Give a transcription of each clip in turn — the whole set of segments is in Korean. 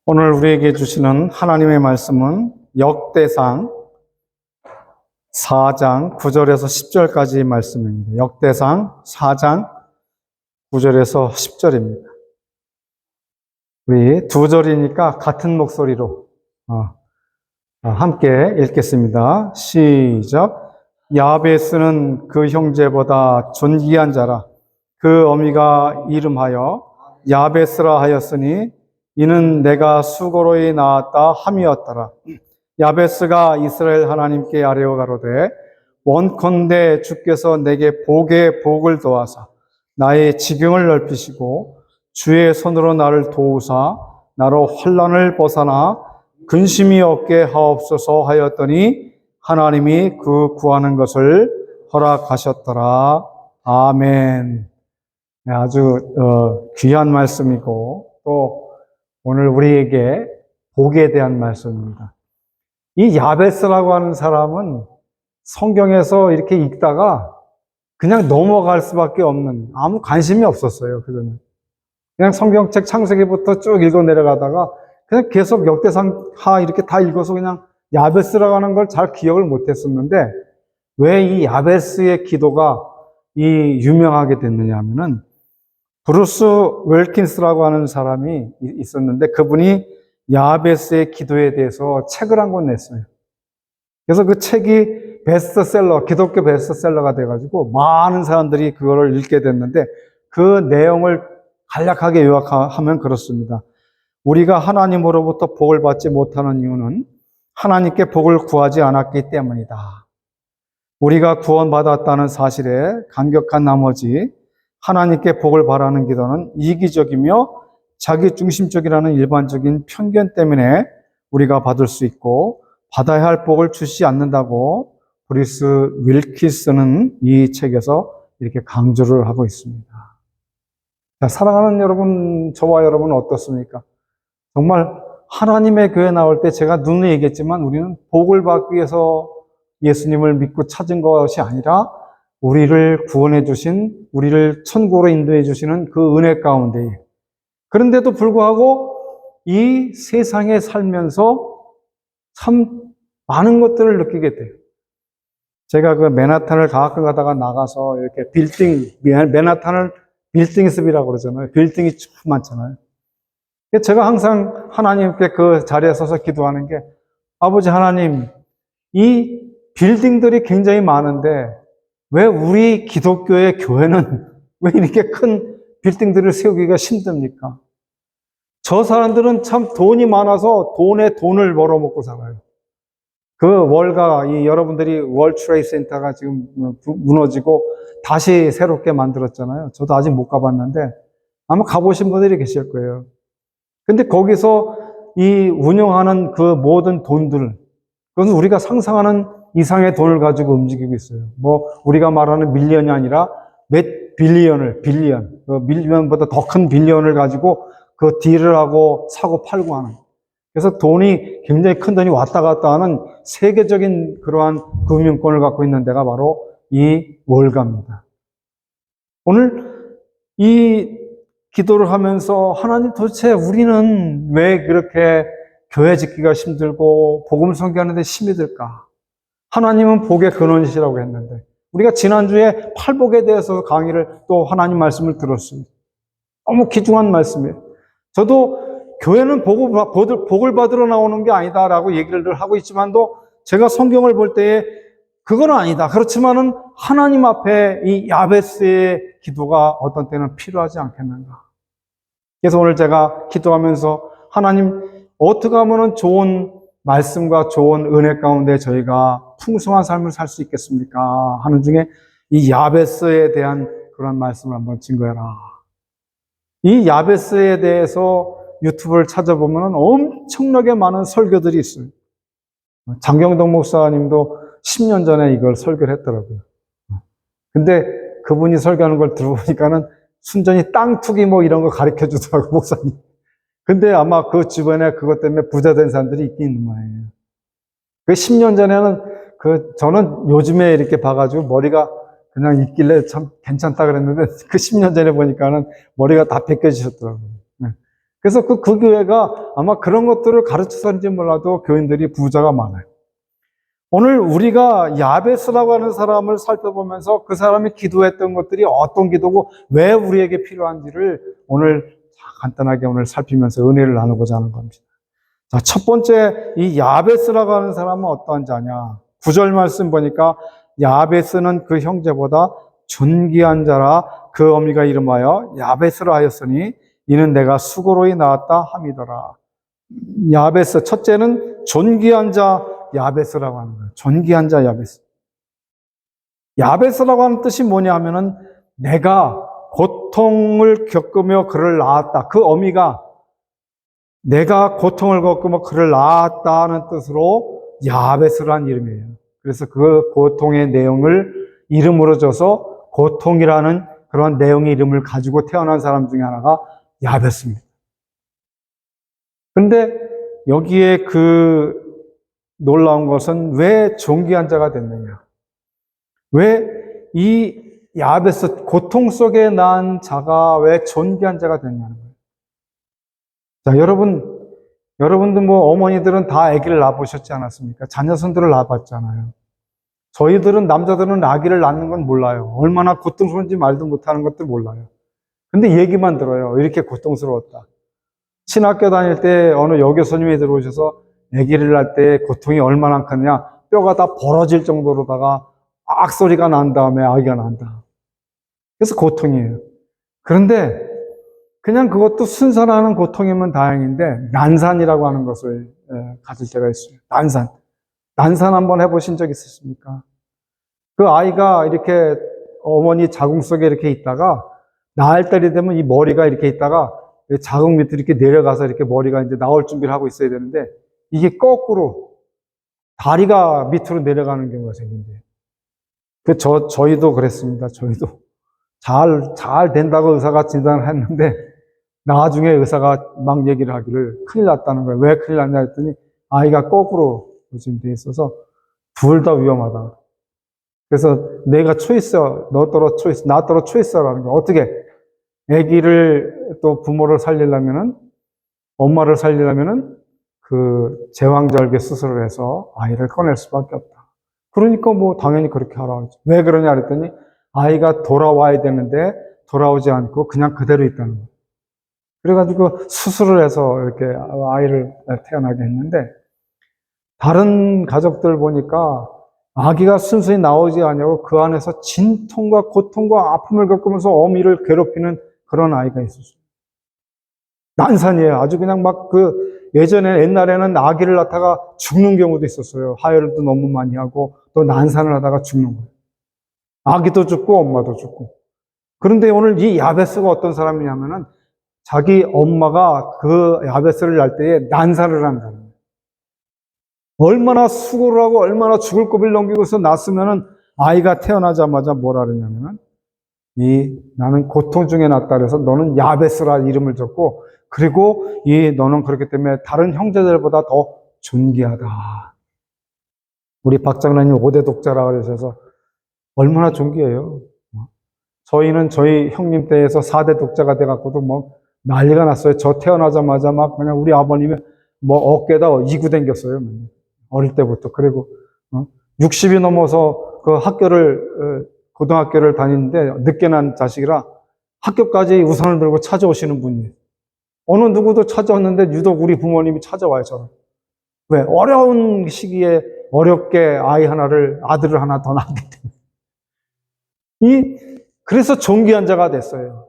오늘 우리에게 주시는 하나님의 말씀은 역대상 4장 9절에서 10절까지 말씀입니다. 역대상 4장 9절에서 10절입니다. 우리 두 절이니까 같은 목소리로 함께 읽겠습니다. 시작. 야베스는 그 형제보다 존귀한 자라. 그 어미가 이름하여 야베스라 하였으니 이는 내가 수고로이 낳았다 함이었더라. 야베스가 이스라엘 하나님께 아뢰어 가로되 원컨대 주께서 내게 복에 복을 더하사 나의 지경을 넓히시고 주의 손으로 나를 도우사 나로 환난을 벗어나 근심이 없게 하옵소서 하였더니 하나님이 그 구하는 것을 허락하셨더라. 아멘. 아주 귀한 말씀이고 또 오늘 우리에게 복에 대한 말씀입니다. 이 야베스라고 하는 사람은 성경에서 이렇게 읽다가 그냥 넘어갈 수밖에 없는, 아무 관심이 없었어요. 그냥 성경책 창세기부터 쭉 읽어 내려가다가 그냥 계속 역대상 하 이렇게 다 읽어서 그냥 야베스라고 하는 걸 잘 기억을 못했었는데, 왜 이 야베스의 기도가 유명하게 됐느냐 하면은 브루스 웰킨스라고 하는 사람이 있었는데 그분이 야베스의 기도에 대해서 책을 한 권 냈어요. 그래서 그 책이 베스트셀러, 기독교 베스트셀러가 돼가지고 많은 사람들이 그거를 읽게 됐는데 그 내용을 간략하게 요약하면 그렇습니다. 우리가 하나님으로부터 복을 받지 못하는 이유는 하나님께 복을 구하지 않았기 때문이다. 우리가 구원받았다는 사실에 감격한 나머지 하나님께 복을 바라는 기도는 이기적이며 자기중심적이라는 일반적인 편견 때문에 우리가 받을 수 있고 받아야 할 복을 주시 않는다고 브루스 윌킨스는 이 책에서 이렇게 강조를 하고 있습니다. 자, 사랑하는 여러분, 저와 여러분은 어떻습니까? 정말 하나님의 교회 나올 때 제가 눈으로 얘기했지만 우리는 복을 받기 위해서 예수님을 믿고 찾은 것이 아니라 우리를 구원해 주신, 우리를 천국으로 인도해 주시는 그 은혜 가운데에, 그런데도 불구하고 이 세상에 살면서 참 많은 것들을 느끼게 돼요. 제가 그 맨하탄을 가끔 가다가 나가서 이렇게 맨하탄을 빌딩습이라고 그러잖아요. 빌딩이 참 많잖아요. 제가 항상 하나님께 그 자리에 서서 기도하는 게, 아버지 하나님, 이 빌딩들이 굉장히 많은데 왜 우리 기독교의 교회는 왜 이렇게 큰 빌딩들을 세우기가 힘듭니까? 저 사람들은 참 돈이 많아서 돈에 돈을 벌어먹고 살아요. 그 월가, 여러분들이 월드 트레이드 센터가 지금 무너지고 다시 새롭게 만들었잖아요. 저도 아직 못 가봤는데 아마 가보신 분들이 계실 거예요. 근데 거기서 운영하는 그 모든 돈들, 그것은 우리가 상상하는 이상의 돈을 가지고 움직이고 있어요. 우리가 말하는 밀리언이 아니라 몇 빌리언, 밀리언보다 더 큰 빌리언을 가지고 그 딜을 하고 사고 팔고 하는. 그래서 돈이, 굉장히 큰 돈이 왔다 갔다 하는 세계적인 그러한 금융권을 갖고 있는 데가 바로 이 월가입니다. 오늘 이 기도를 하면서 하나님, 도대체 우리는 왜 그렇게 교회 짓기가 힘들고 복음 선교하는 데 힘이 들까? 하나님은 복의 근원이시라고 했는데, 우리가 지난주에 팔복에 대해서 강의를 또 하나님 말씀을 들었습니다. 너무 귀중한 말씀이에요. 저도 교회는 복을 받으러 나오는 게 아니다라고 얘기를 하고 있지만도 제가 성경을 볼 때에 그건 아니다. 그렇지만은 하나님 앞에 이 야베스의 기도가 어떤 때는 필요하지 않겠는가. 그래서 오늘 제가 기도하면서 하나님, 어떻게 하면은 좋은 말씀과 좋은 은혜 가운데 저희가 풍성한 삶을 살 수 있겠습니까? 하는 중에 이 야베스에 대한 그런 말씀을 한번 증거해라. 이 야베스에 대해서 유튜브를 찾아보면 엄청나게 많은 설교들이 있어요. 장경동 목사님도 10년 전에 이걸 설교를 했더라고요. 근데 그분이 설교하는 걸 들어보니까는 순전히 땅 투기 이런 거 가르쳐 주더라고, 목사님. 근데 아마 그 주변에 그것 때문에 부자 된 사람들이 있긴 있는 모양이에요. 그 10년 전에는 저는 요즘에 이렇게 봐가지고 머리가 그냥 있길래 참 괜찮다 그랬는데 그 10년 전에 보니까는 머리가 다 벗겨지셨더라고요. 네. 그래서 그 교회가 아마 그런 것들을 가르쳐서인지 몰라도 교인들이 부자가 많아요. 오늘 우리가 야베스라고 하는 사람을 살펴보면서 그 사람이 기도했던 것들이 어떤 기도고 왜 우리에게 필요한지를 오늘 간단하게 오늘 살피면서 은혜를 나누고자 하는 겁니다. 자, 첫 번째 이 야베스라고 하는 사람은 어떠한 자냐? 9절 말씀 보니까 야베스는 그 형제보다 존귀한 자라 그 어미가 이름하여 야베스라 하였으니 이는 내가 수고로이 낳았다 함이더라. 야베스 첫째는 존귀한 자 야베스라고 하는 거예요. 존귀한 자 야베스. 야베스라고 하는 뜻이 뭐냐 하면은 내가 고통을 겪으며 그를 낳았다. 그 어미가 내가 고통을 겪으며 그를 낳았다는 뜻으로 야베스라는 이름이에요. 그래서 그 고통의 내용을 이름으로 줘서 고통이라는 그런 내용의 이름을 가지고 태어난 사람 중에 하나가 야베스입니다. 근데 여기에 그 놀라운 것은 왜 존귀한 자가 됐느냐? 왜 이 야베스 고통 속에 난 자가 왜 존귀한 자가 됐냐는 거예요. 자, 여러분들 뭐 어머니들은 다 아기를 낳아보셨지 않았습니까? 자녀손들을 낳아봤잖아요. 저희들은 남자들은 아기를 낳는 건 몰라요. 얼마나 고통스러운지 말도 못하는 것들 몰라요. 근데 얘기만 들어요. 이렇게 고통스러웠다. 신학교 다닐 때 어느 여교수님이 들어오셔서 아기를 낳을 때 고통이 얼마나 크냐, 뼈가 다 벌어질 정도로다가 악소리가 난 다음에 아기가 난다. 그래서 고통이에요. 그런데 그냥 그것도 순산하는 고통이면 다행인데 난산이라고 하는 것을 가질 때가 있어요. 난산 한번 해보신 적 있으십니까? 그 아이가 이렇게 어머니 자궁 속에 이렇게 있다가 나을 때이 되면 이 머리가 이렇게 있다가 자궁 밑으로 이렇게 내려가서 이렇게 머리가 이제 나올 준비를 하고 있어야 되는데 이게 거꾸로 다리가 밑으로 내려가는 경우가 생긴대요. 저희도 그랬습니다. 저희도 잘 된다고 의사가 진단을 했는데 나중에 의사가 막 얘기를 하기를 큰일 났다는 거예요. 왜 큰일 났냐 했더니 아이가 거꾸로 지금 돼 있어서 둘 다 위험하다. 그래서 내가 나 떨어 초이스라는 거예요. 어떻게 아기를 또 부모를 살리려면은 엄마를 살리려면은 그 제왕절개 수술을 해서 아이를 꺼낼 수밖에 없다. 그러니까 뭐 당연히 그렇게 하라고 하죠. 왜 그러냐 그랬더니 아이가 돌아와야 되는데 돌아오지 않고 그냥 그대로 있다는 거예요. 그래가지고 수술을 해서 이렇게 아이를 태어나게 했는데 다른 가족들 보니까 아기가 순순히 나오지 않냐고 그 안에서 진통과 고통과 아픔을 겪으면서 어미를 괴롭히는 그런 아이가 있었어요. 난산이에요. 아주 그냥 막 옛날에는 아기를 낳다가 죽는 경우도 있었어요. 하혈도 너무 많이 하고 또 난산을 하다가 죽는 거예요. 아기도 죽고 엄마도 죽고. 그런데 오늘 이 야베스가 어떤 사람이냐면은 자기 엄마가 그 야베스를 낳을 때에 난산을 한다는 거예요. 얼마나 수고를 하고 얼마나 죽을 고비를 넘기고서 낳았으면은 아이가 태어나자마자 뭐라 그러냐면은 나는 고통 중에 낳았다 그래서 너는 야베스라 이름을 줬고 그리고 너는 그렇기 때문에 다른 형제들보다 더 존귀하다. 우리 박장로님 5대 독자라 그러셔서 얼마나 존귀해요. 저희는 저희 형님 때에서 4대 독자가 돼갖고도 뭐 난리가 났어요. 저 태어나자마자 막 그냥 우리 아버님이 뭐 어깨에다 이고 댕겼어요. 어릴 때부터. 그리고 60이 넘어서 그 고등학교를 다니는데 늦게 난 자식이라 학교까지 우산을 들고 찾아오시는 분이에요. 어느 누구도 찾아왔는데 유독 우리 부모님이 찾아와요, 저를. 왜? 어려운 시기에 어렵게 아들을 하나 더 낳기 때문에. 그래서 존귀한 자가 됐어요.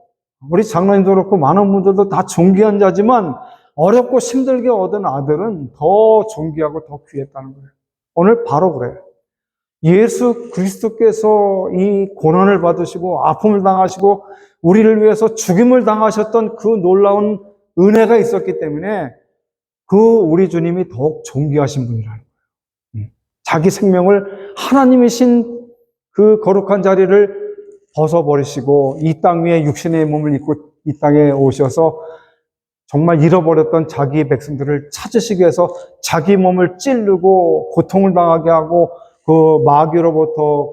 우리 장로님도 그렇고 많은 분들도 다 존귀한 자지만 어렵고 힘들게 얻은 아들은 더 존귀하고 더 귀했다는 거예요. 오늘 바로 그래요. 예수 그리스도께서 이 고난을 받으시고 아픔을 당하시고 우리를 위해서 죽임을 당하셨던 그 놀라운 은혜가 있었기 때문에 우리 주님이 더욱 존귀하신 분이라는 거예요. 자기 생명을 하나님이신 그 거룩한 자리를 벗어버리시고 이 땅 위에 육신의 몸을 입고 이 땅에 오셔서 정말 잃어버렸던 자기 백성들을 찾으시기 위해서 자기 몸을 찌르고 고통을 당하게 하고 그 마귀로부터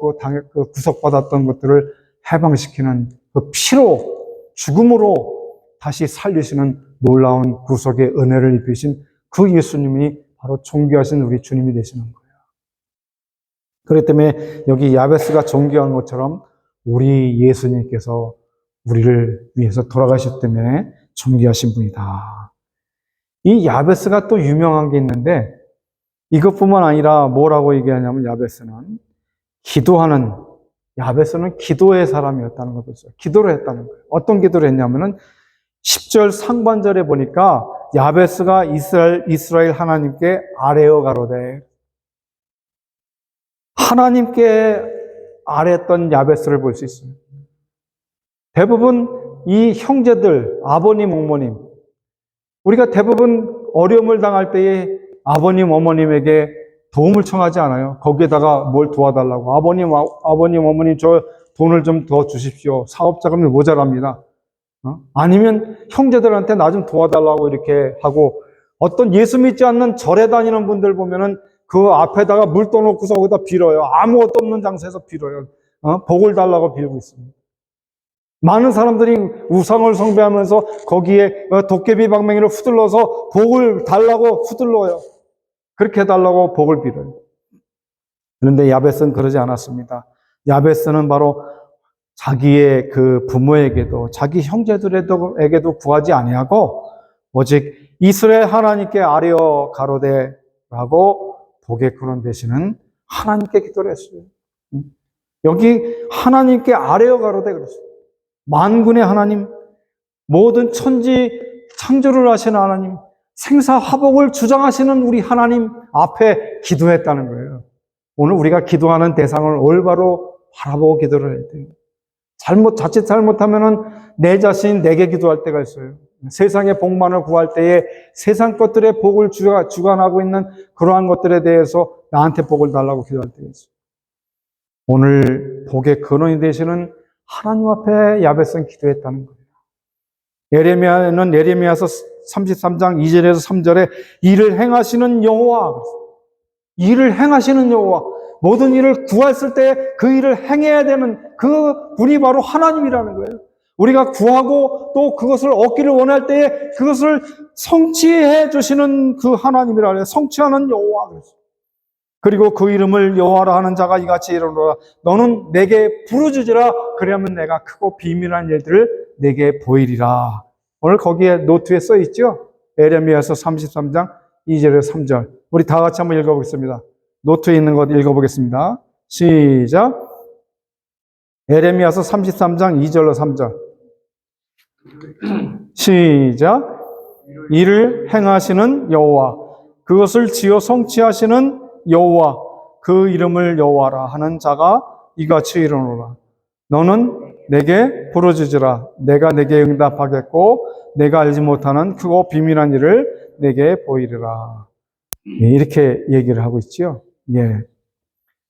그 구속받았던 것들을 해방시키는 그 피로, 죽음으로 다시 살리시는 놀라운 구속의 은혜를 입히신 그 예수님이 바로 존귀하신 우리 주님이 되시는 거예요. 그렇기 때문에 여기 야베스가 존귀한 것처럼 우리 예수님께서 우리를 위해서 돌아가셨기 때문에 존귀하신 분이다. 이 야베스가 또 유명한 게 있는데 이것뿐만 아니라 뭐라고 얘기하냐면 야베스는 기도의 사람이었다는 것을 써요. 기도를 했다는 거예요. 어떤 기도를 했냐면은 10절 상반절에 보니까 야베스가 이스라엘 하나님께 아뢰어 가로되, 하나님께 아뢰었던 야베스를 볼 수 있어요. 대부분 이 형제들, 아버님, 어머님, 우리가 대부분 어려움을 당할 때에 아버님, 어머님에게 도움을 청하지 않아요. 거기에다가 뭘 도와달라고. 아버님, 어머님, 저 돈을 좀 더 주십시오. 사업 자금이 모자랍니다. 아니면 형제들한테 나 좀 도와달라고 이렇게 하고, 어떤 예수 믿지 않는 절에 다니는 분들 보면은 그 앞에다가 물 떠놓고서 거기다 빌어요. 아무것도 없는 장소에서 빌어요. 복을 달라고 빌고 있습니다. 많은 사람들이 우상을 숭배하면서 거기에 도깨비 방맹이를 휘둘러서 복을 달라고 휘둘러요. 그렇게 해달라고 복을 빌어요. 그런데 야베스는 그러지 않았습니다. 야베스는 바로 자기의 그 부모에게도 자기 형제들에게도 구하지 아니하고 오직 이스라엘 하나님께 아뢰어 가로되라고 복의 근원 되시는 하나님께 기도를 했어요. 여기 하나님께 아뢰어 가로되 그랬어요. 만군의 하나님, 모든 천지 창조를 하시는 하나님, 생사화복을 주장하시는 우리 하나님 앞에 기도했다는 거예요. 오늘 우리가 기도하는 대상을 올바로 바라보고 기도를 해야 돼요. 자칫 잘못하면은 내 자신 내게 기도할 때가 있어요. 세상의 복만을 구할 때에 세상 것들의 복을 주관하고 있는 그러한 것들에 대해서 나한테 복을 달라고 기도할 때가 있어요. 오늘 복의 근원이 되시는 하나님 앞에 야베스는 기도했다는 거예요. 예레미야서 33장 2절에서 3절에 일을 행하시는 여호와, 일을 행하시는 여호와, 모든 일을 구했을 때 그 일을 행해야 되는 그 분이 바로 하나님이라는 거예요. 우리가 구하고 또 그것을 얻기를 원할 때에 그것을 성취해 주시는 그 하나님이라 해요. 성취하는 여호와. 그리고 그 이름을 여호와라 하는 자가 이같이 이르노라. 너는 내게 부르짖으라. 그리하면 내가 크고 비밀한 일들을 내게 보이리라. 오늘 거기에 노트에 써 있죠? 예레미야서 33장 2절에서 3절. 우리 다 같이 한번 읽어보겠습니다. 노트에 있는 것 읽어보겠습니다. 시작. 예레미야서 33장 2절로 3절. 시작. 이를 행하시는 여호와, 그것을 지어 성취하시는 여호와, 그 이름을 여호와라 하는 자가 이같이 이르노라. 너는 내게 부르짖으라. 내가 내게 응답하겠고 내가 알지 못하는 크고 비밀한 일을 내게 보이리라. 이렇게 얘기를 하고 있지요. 예.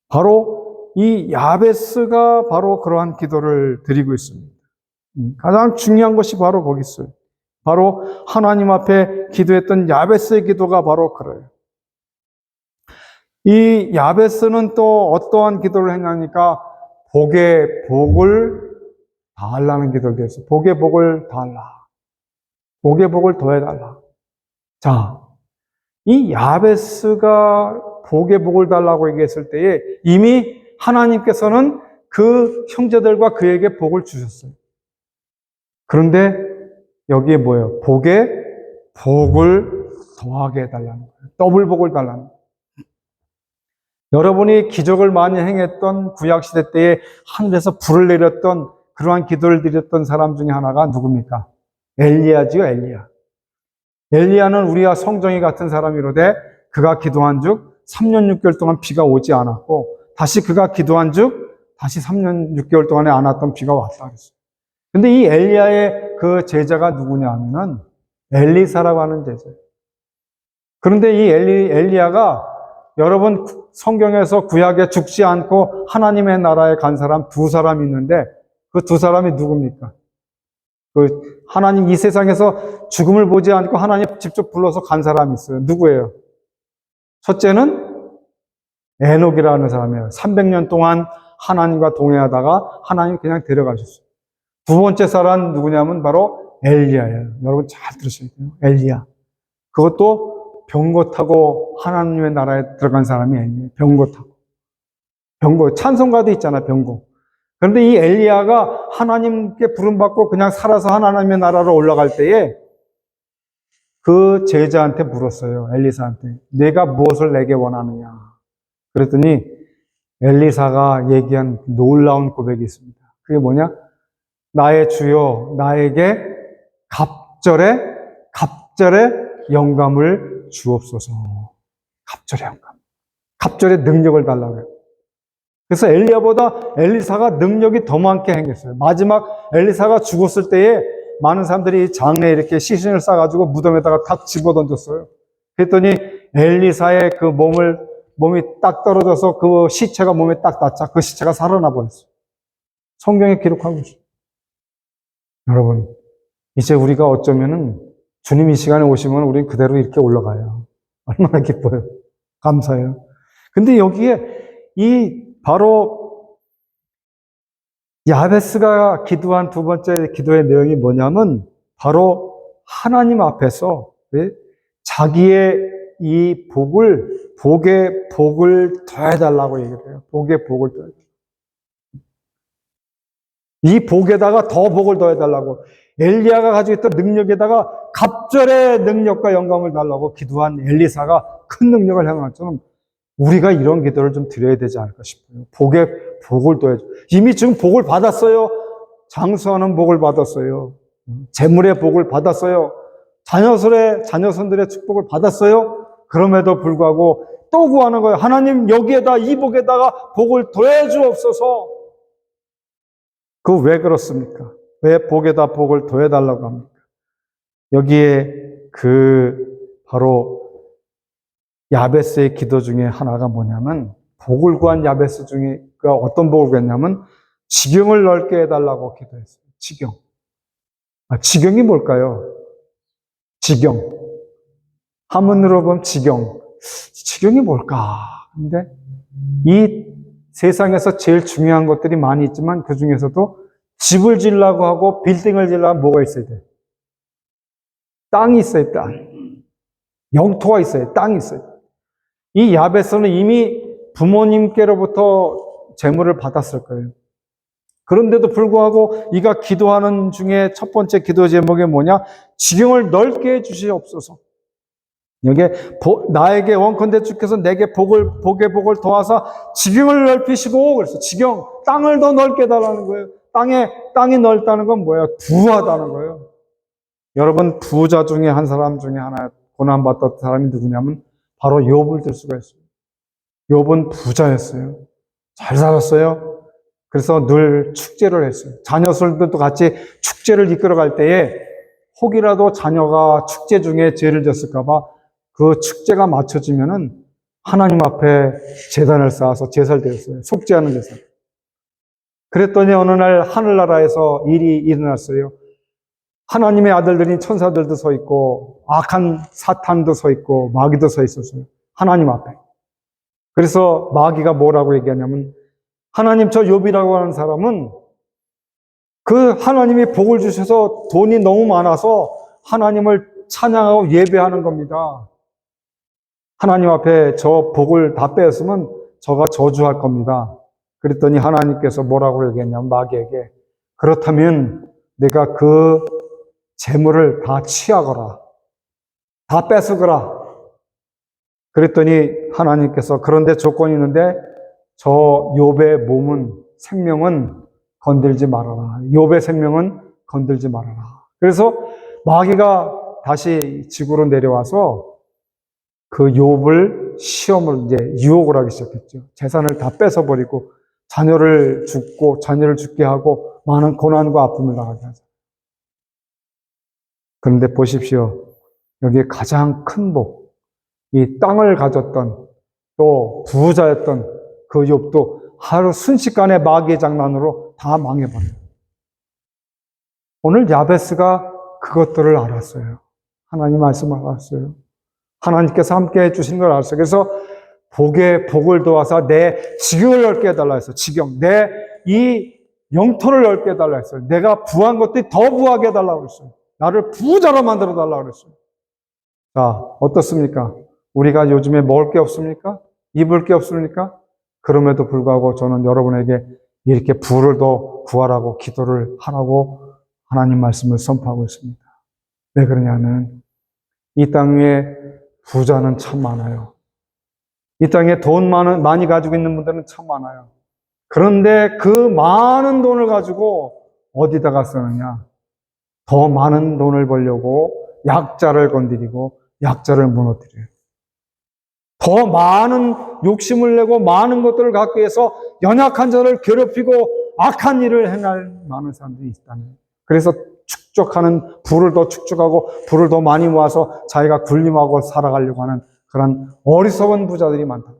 바로 이 야베스가 바로 그러한 기도를 드리고 있습니다. 가장 중요한 것이 바로 거기 있어요. 바로 하나님 앞에 기도했던 야베스의 기도가 바로 그래요. 이 야베스는 또 어떠한 기도를 행하니까 복의 복을 달라는 기도를 했어요. 복의 복을 달라. 복의 복을 더해달라. 자, 이 야베스가 복의 복을 달라고 얘기했을 때에 이미 하나님께서는 그 형제들과 그에게 복을 주셨어요. 그런데 여기에 뭐예요? 복의 복을 더하게 해달라는 거예요. 더블 복을 달라는 거예요. 여러분이 기적을 많이 행했던 구약시대 때에 하늘에서 불을 내렸던 그러한 기도를 드렸던 사람 중에 하나가 누굽니까? 엘리야지요, 엘리야. 엘리야는 우리와 성정이 같은 사람이로되 그가 기도한 즉 3년 6개월 동안 비가 오지 않았고 다시 그가 기도한 즉 다시 3년 6개월 동안에 안 왔던 비가 왔다 그랬어요. 근데 이 엘리야의 그 제자가 누구냐 하면은 엘리사라고 하는 제자예요. 그런데 이 엘리야가 여러분 성경에서 구약에 죽지 않고 하나님의 나라에 간 사람 두 사람이 있는데 그 두 사람이 누굽니까? 그 하나님 이 세상에서 죽음을 보지 않고 하나님 직접 불러서 간 사람이 있어요. 누구예요? 첫째는 에녹이라는 사람이에요. 300년 동안 하나님과 동행하다가 하나님 그냥 데려가셨어요. 두 번째 사람 누구냐면 바로 엘리야예요. 여러분 잘 들으셔야 돼요. 엘리야. 그것도 병거 타고 하나님의 나라에 들어간 사람이 아니에요. 병거 타고. 병거, 찬송가도 있잖아, 병거. 그런데 이 엘리야가 하나님께 부름받고 그냥 살아서 하나님의 나라로 올라갈 때에 그 제자한테 물었어요. 엘리사한테. 내가 무엇을 내게 원하느냐. 그랬더니 엘리사가 얘기한 놀라운 고백이 있습니다. 그게 뭐냐? 나의 주여, 나에게 갑절의 영감을 주옵소서. 갑절의 영감. 갑절의 능력을 달라고 해요. 그래서 엘리야보다 엘리사가 능력이 더 많게 행했어요. 마지막 엘리사가 죽었을 때에 많은 사람들이 장례에 이렇게 시신을 싸가지고 무덤에다가 탁 집어던졌어요. 그랬더니 엘리사의 그 몸이 딱 떨어져서 그 시체가 몸에 딱 닿자 그 시체가 살아나 버렸어요. 성경에 기록하고 있어요. 여러분, 이제 우리가 어쩌면은 주님 이 시간에 오시면 우리는 그대로 이렇게 올라가요. 얼마나 기뻐요. 감사해요. 근데 여기에 바로 야베스가 기도한 두 번째 기도의 내용이 뭐냐면 바로 하나님 앞에서 자기의 이 복의 복을 더해달라고 얘기를 해요. 복의 복을 더해달라고. 이 복에다가 더 복을 더해달라고. 엘리야가 가지고 있던 능력에다가 갑절의 능력과 영감을 달라고 기도한 엘리사가 큰 능력을 행한 것처럼 우리가 이런 기도를 좀 드려야 되지 않을까 싶어요. 복의 복을 더해줘. 이미 지금 복을 받았어요. 장수하는 복을 받았어요. 재물의 복을 받았어요. 자녀손들의 축복을 받았어요. 그럼에도 불구하고 또 구하는 거예요. 하나님 여기에다 이 복에다가 복을 더해 주옵소서. 왜 그렇습니까? 왜 복에다 복을 더해 달라고 합니까? 여기에 바로 야베스의 기도 중에 하나가 뭐냐면 복을 구한 야베스 중에 어떤 복을 구했냐면 지경을 넓게 해달라고 기도했어요. 지경. 지경이 뭘까요? 지경. 한문으로 보면 지경. 지경이 뭘까? 근데 이 세상에서 제일 중요한 것들이 많이 있지만 그 중에서도 집을 지으려고 하고 빌딩을 지으려면 뭐가 있어야 돼? 땅이 있어야 땅. 영토가 있어야 땅이 있어야 돼. 이 야베스는 이미 부모님께로부터 재물을 받았을 거예요. 그런데도 불구하고 이가 기도하는 중에 첫 번째 기도 제목이 뭐냐? 지경을 넓게 해주시옵소서. 여기에 나에게 원컨대 주께서 내게 복의 복을 더하사 지경을 넓히시고 그래서 지경, 땅을 더 넓게 달라는 거예요. 땅이 넓다는 건 뭐예요? 부하다는 거예요. 여러분 부자 중에 한 사람 중에 하나 고난받았던 사람이 누구냐면 바로 욥을 들 수가 있어요. 욥은 부자였어요. 잘 살았어요. 그래서 늘 축제를 했어요. 자녀들도 같이 축제를 이끌어갈 때에 혹이라도 자녀가 축제 중에 죄를 졌을까 봐 그 축제가 맞춰지면은 하나님 앞에 제단을 쌓아서 제사를 드렸어요. 속죄하는 제사. 그랬더니 어느 날 하늘나라에서 일이 일어났어요. 하나님의 아들들인 천사들도 서 있고 악한 사탄도 서 있고 마귀도 서 있었어요. 하나님 앞에. 그래서 마귀가 뭐라고 얘기하냐면 하나님 저 욥이라고 하는 사람은 그 하나님이 복을 주셔서 돈이 너무 많아서 하나님을 찬양하고 예배하는 겁니다. 하나님 앞에 저 복을 다 빼었으면 저가 저주할 겁니다. 그랬더니 하나님께서 뭐라고 얘기했냐면 마귀에게 그렇다면 내가 그 재물을 다 취하거라. 다 뺏으거라. 그랬더니 하나님께서 그런데 조건이 있는데 저 욥의 생명은 건들지 말아라. 욥의 생명은 건들지 말아라. 그래서 마귀가 다시 지구로 내려와서 그 욥을 유혹을 하기 시작했죠. 재산을 다 뺏어버리고 자녀를 죽게 하고 많은 고난과 아픔을 당하게 하죠. 그런데 보십시오. 여기에 가장 큰 복, 이 땅을 가졌던 또 부자였던 그 욥도 하루 순식간에 마귀의 장난으로 다 망해버려요. 오늘 야베스가 그것들을 알았어요. 하나님 말씀을 알았어요. 하나님께서 함께 해주신 걸 알았어요. 그래서 복에 복을 더하사 내 지경을 넓게 해달라 했어요. 지경. 내 이 영토를 넓게 해달라 했어요. 내가 부한 것들이 더 부하게 해달라고 그랬어요. 나를 부자로 만들어 달라고 그랬어요. 자, 어떻습니까? 우리가 요즘에 먹을 게 없습니까? 입을 게 없습니까? 그럼에도 불구하고 저는 여러분에게 이렇게 부를 더 구하라고 기도를 하라고 하나님 말씀을 선포하고 있습니다. 왜 그러냐면 이 땅 위에 부자는 참 많아요. 이 땅에 돈 많이 가지고 있는 분들은 참 많아요. 그런데 그 많은 돈을 가지고 어디다가 쓰느냐? 더 많은 돈을 벌려고 약자를 건드리고 약자를 무너뜨려요. 더 많은 욕심을 내고 많은 것들을 갖기 위해서 연약한 자를 괴롭히고 악한 일을 행할 많은 사람들이 있다는 거예요. 그래서 축적하는 부를 더 축적하고 부를 더 많이 모아서 자기가 군림하고 살아가려고 하는 그런 어리석은 부자들이 많다.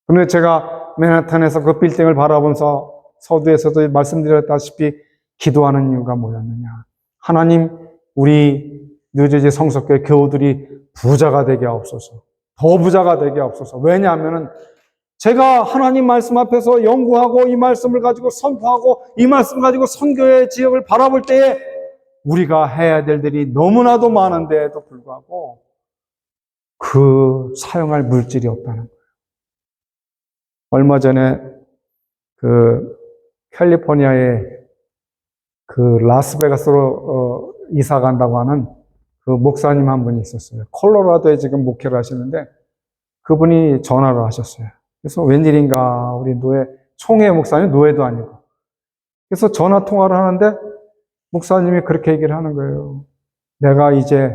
그런데 제가 맨하탄에서 그 빌딩을 바라보면서 서두에서도 말씀드렸다시피 기도하는 이유가 뭐였느냐. 하나님, 우리 뉴저지 성석교회 교우들이 부자가 되게 하옵소서. 더 부자가 되게 하옵소서. 왜냐하면은 제가 하나님 말씀 앞에서 연구하고 이 말씀을 가지고 선포하고 이 말씀을 가지고 선교의 지역을 바라볼 때에 우리가 해야 될 일이 너무나도 많은데도 불구하고 그 사용할 물질이 없다는 거예요. 얼마 전에 그 캘리포니아에 그 라스베가스로 이사 간다고 하는 그 목사님 한 분이 있었어요. 콜로라도에 지금 목회를 하시는데 그분이 전화를 하셨어요. 그래서 웬일인가 우리 총회 목사님 노예도 아니고. 그래서 전화 통화를 하는데 목사님이 그렇게 얘기를 하는 거예요. 내가 이제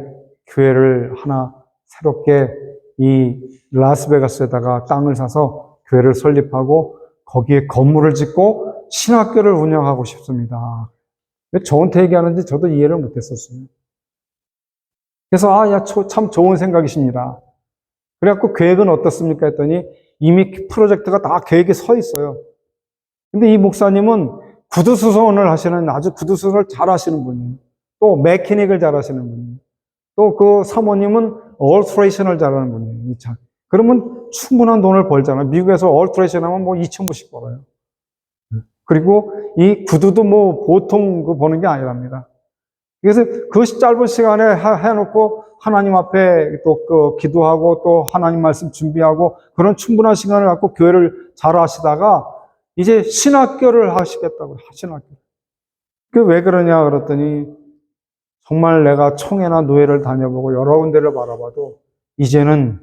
교회를 하나 새롭게 이 라스베가스에다가 땅을 사서 교회를 설립하고 거기에 건물을 짓고 신학교를 운영하고 싶습니다. 왜 저한테 얘기하는지 저도 이해를 못했었어요. 그래서 참 좋은 생각이십니다. 그래갖고 계획은 어떻습니까? 했더니 이미 프로젝트가 다 계획에 서 있어요. 근데 이 목사님은 구두수선을 하시는 아주 구두수선을 잘 하시는 분이에요. 또 메케닉을 잘 하시는 분이에요. 또 그 사모님은 얼트레이션을 잘하는 분이에요. 그러면 충분한 돈을 벌잖아요. 미국에서 얼트레이션 하면 뭐 2,000불씩 벌어요. 그리고 이 구두도 뭐 보통 버는 게 아니랍니다. 그래서 그 짧은 시간에 해놓고 하나님 앞에 또 기도하고 또 하나님 말씀 준비하고 그런 충분한 시간을 갖고 교회를 잘 하시다가 이제 신학교를 하시겠다고, 신학교. 그게 왜 그러냐 그랬더니 정말 내가 총회나 노예를 다녀보고 여러 군데를 바라봐도 이제는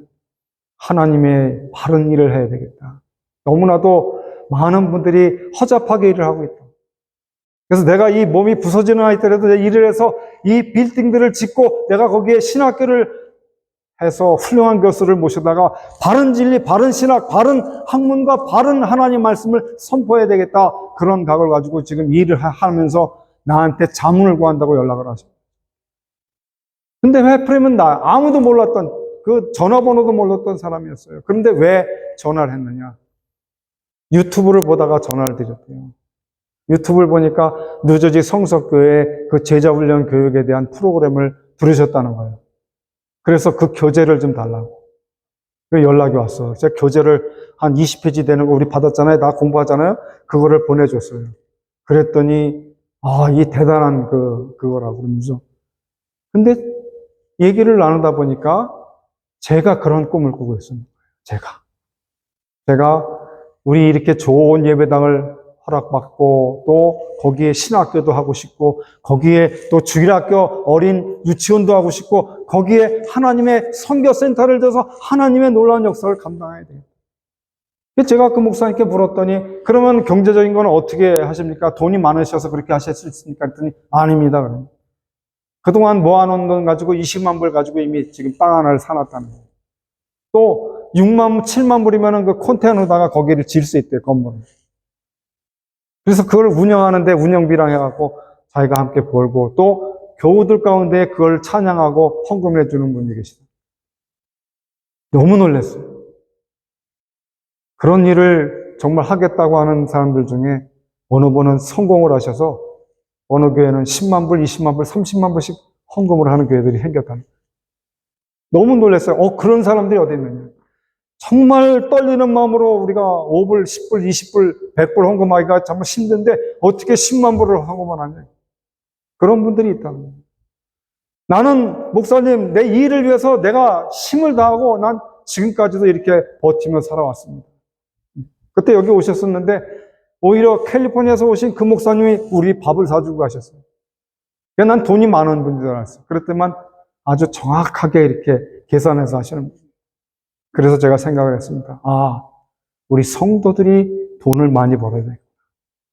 하나님의 바른 일을 해야 되겠다. 너무나도 많은 분들이 허접하게 일을 하고 있다. 그래서 내가 이 몸이 부서지는 아이들에도 일을 해서 이 빌딩들을 짓고 내가 거기에 신학교를 해서 훌륭한 교수를 모셔다가 바른 진리, 바른 신학, 바른 학문과 바른 하나님 말씀을 선포해야 되겠다. 그런 각을 가지고 지금 일을 하면서 나한테 자문을 구한다고 연락을 하죠. 근데 회프림은 아무도 몰랐던 그 전화번호도 몰랐던 사람이었어요. 그런데 왜 전화를 했느냐? 유튜브를 보다가 전화를 드렸대요. 유튜브를 보니까 뉴저지 성석교회 그 제자훈련 교육에 대한 프로그램을 들으셨다는 거예요. 그래서 그 교재를 좀 달라고. 연락이 왔어. 제가 교재를 한 20페이지 되는 거 우리 받았잖아요. 나 공부하잖아요. 그거를 보내줬어요. 그랬더니 이 대단한 그거라고 그러면서. 근데 얘기를 나누다 보니까 제가 그런 꿈을 꾸고 있습니다. 제가 우리 이렇게 좋은 예배당을 허락받고 또 거기에 신학교도 하고 싶고 거기에 또 주일학교 어린 유치원도 하고 싶고 거기에 하나님의 선교센터를 들어서 하나님의 놀라운 역사를 감당해야 돼요. 제가 그 목사님께 물었더니 그러면 경제적인 건 어떻게 하십니까? 돈이 많으셔서 그렇게 하실 수 있습니까? 그랬더니 아닙니다. 그러면. 그동안 모아놓은 돈 가지고 20만 불 가지고 이미 지금 땅 하나를 사놨다는 거예요. 또 6만, 7만 불이면 그 컨테이너다가 거기를 지을 수 있대요, 건물을. 그래서 그걸 운영하는데 운영비랑 해갖고 자기가 함께 벌고 또 교우들 가운데 그걸 찬양하고 헌금을 해주는 분이 계시다. 너무 놀랐어요. 그런 일을 정말 하겠다고 하는 사람들 중에 어느 분은 성공을 하셔서 어느 교회는 10만 불, 20만 불, 30만 불씩 헌금을 하는 교회들이 생겼다. 너무 놀랐어요. 그런 사람들이 어디 있느냐. 정말 떨리는 마음으로 우리가 5불, 10불, 20불, 100불 헌금하기가 정말 힘든데 어떻게 10만 불을 헌금을 하냐. 그런 분들이 있다는 거예요. 나는 목사님 내 일을 위해서 내가 힘을 다하고 난 지금까지도 이렇게 버티며 살아왔습니다. 그때 여기 오셨었는데 오히려 캘리포니아에서 오신 그 목사님이 우리 밥을 사주고 가셨어요. 난 돈이 많은 분인 줄 알았어요. 그랬더만 아주 정확하게 이렇게 계산해서 하시는 분이에요. 그래서 제가 생각을 했습니다. 아, 우리 성도들이 돈을 많이 벌어야 돼.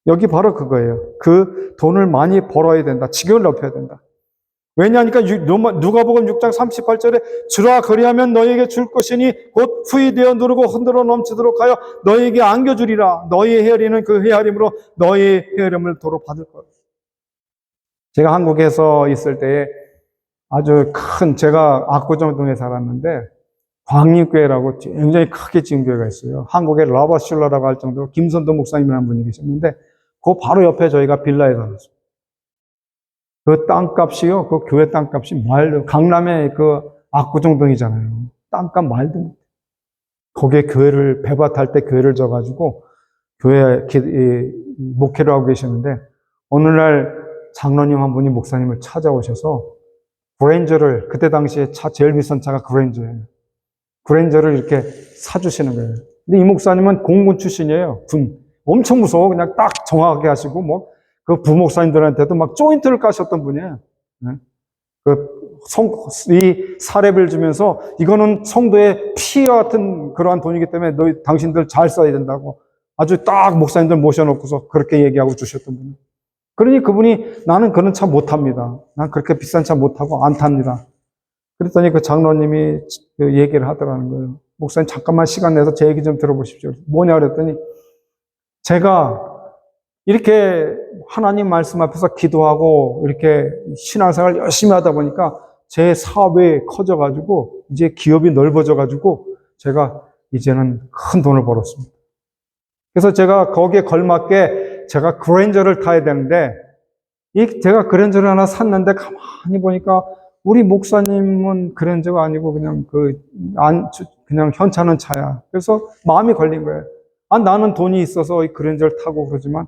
여기 바로 그거예요. 그 돈을 많이 벌어야 된다. 직역을 높여야 된다. 왜냐하니까 누가복음 6장 38절에 주라 그리하면 너희에게 줄 것이니 곧 후히 되어 누르고 흔들어 넘치도록 하여 너희에게 안겨주리라. 너희의 헤아리는 그 헤아림으로 너희의 헤아림을 도로 받을 거예요. 제가 한국에서 있을 때에 아주 큰, 제가 압구정동에 살았는데 광림교회라고 굉장히 크게 지은 교회가 있어요. 한국의 라바슐라라고 할 정도로 김선도 목사님이라는 분이 계셨는데 그 바로 옆에 저희가 빌라에 살았어요. 그 땅값이요, 그 교회 땅값이 말도, 강남의 그 압구정동이잖아요. 땅값 말도 못해. 거기에 교회를, 배밭할 때 교회를 져가지고 교회 목회를 하고 계시는데 어느 날 장로님 한 분이 목사님을 찾아오셔서 그랜저를, 그때 당시에 제일 비싼 차가 그랜저예요. 그랜저를 이렇게 사주시는 거예요. 근데 이 목사님은 공군 출신이에요. 군. 엄청 무서워. 그냥 딱 정확하게 하시고, 뭐, 그 부목사님들한테도 막 조인트를 까셨던 분이에요. 네? 이 사례를 주면서 이거는 성도의 피와 같은 그러한 돈이기 때문에 당신들 잘 써야 된다고 아주 딱 목사님들 모셔놓고서 그렇게 얘기하고 주셨던 분이에요. 그러니 그분이 나는 그런 차 못 탑니다. 난 그렇게 비싼 차 못 타고 안 탑니다. 그랬더니 그 장로님이 그 얘기를 하더라는 거예요. 목사님 잠깐만 시간 내서 제 얘기 좀 들어보십시오. 뭐냐 그랬더니 제가 이렇게 하나님 말씀 앞에서 기도하고 이렇게 신앙생활 열심히 하다 보니까 제 사업이 커져가지고 이제 기업이 넓어져가지고 제가 이제는 큰 돈을 벌었습니다. 그래서 제가 거기에 걸맞게 제가 그랜저를 타야 되는데 제가 그랜저를 하나 샀는데 가만히 보니까 우리 목사님은 그랜저가 아니고 그냥 그냥 현찮은 차야. 그래서 마음이 걸린 거예요. 아, 나는 돈이 있어서 이 그랜저를 타고 그러지만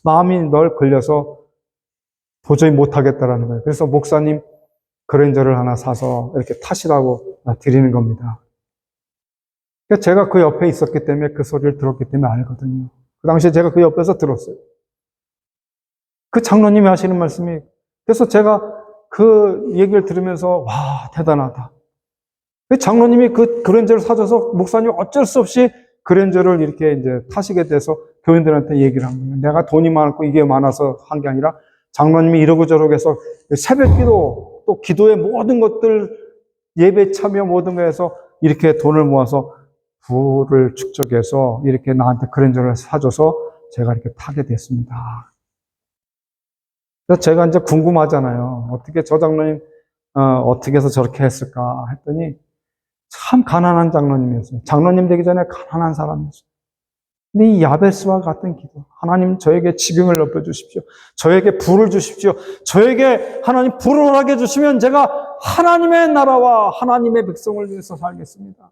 마음이 널 걸려서 도저히 못 하겠다라는 거예요. 그래서 목사님 그랜저를 하나 사서 이렇게 타시라고 드리는 겁니다. 제가 그 옆에 있었기 때문에 그 소리를 들었기 때문에 알거든요. 그 당시에 제가 그 옆에서 들었어요. 그 장로님이 하시는 말씀이, 그래서 제가 그 얘기를 들으면서 와, 대단하다. 그 장로님이 그 그랜저를 사줘서 목사님 어쩔 수 없이 그랜저를 이렇게 이제 타시게 돼서 교인들한테 얘기를 한 거예요. 내가 돈이 많고 이게 많아서 한 게 아니라 장로님이 이러고 저러고 해서 새벽 기도, 또 기도의 모든 것들, 예배 참여 모든 거에서 이렇게 돈을 모아서 부를 축적해서 이렇게 나한테 그랜저를 사줘서 제가 이렇게 타게 됐습니다. 그래서 제가 이제 궁금하잖아요. 어떻게 저 장로님, 어떻게 해서 저렇게 했을까 했더니 참 가난한 장로님이었어요. 장로님 되기 전에 가난한 사람이었어요. 근데 이 야베스와 같은 기도, 하나님 저에게 지경을 높여주십시오. 저에게 부를 주십시오. 저에게 하나님 부를 하게 해주시면 제가 하나님의 나라와 하나님의 백성을 위해서 살겠습니다.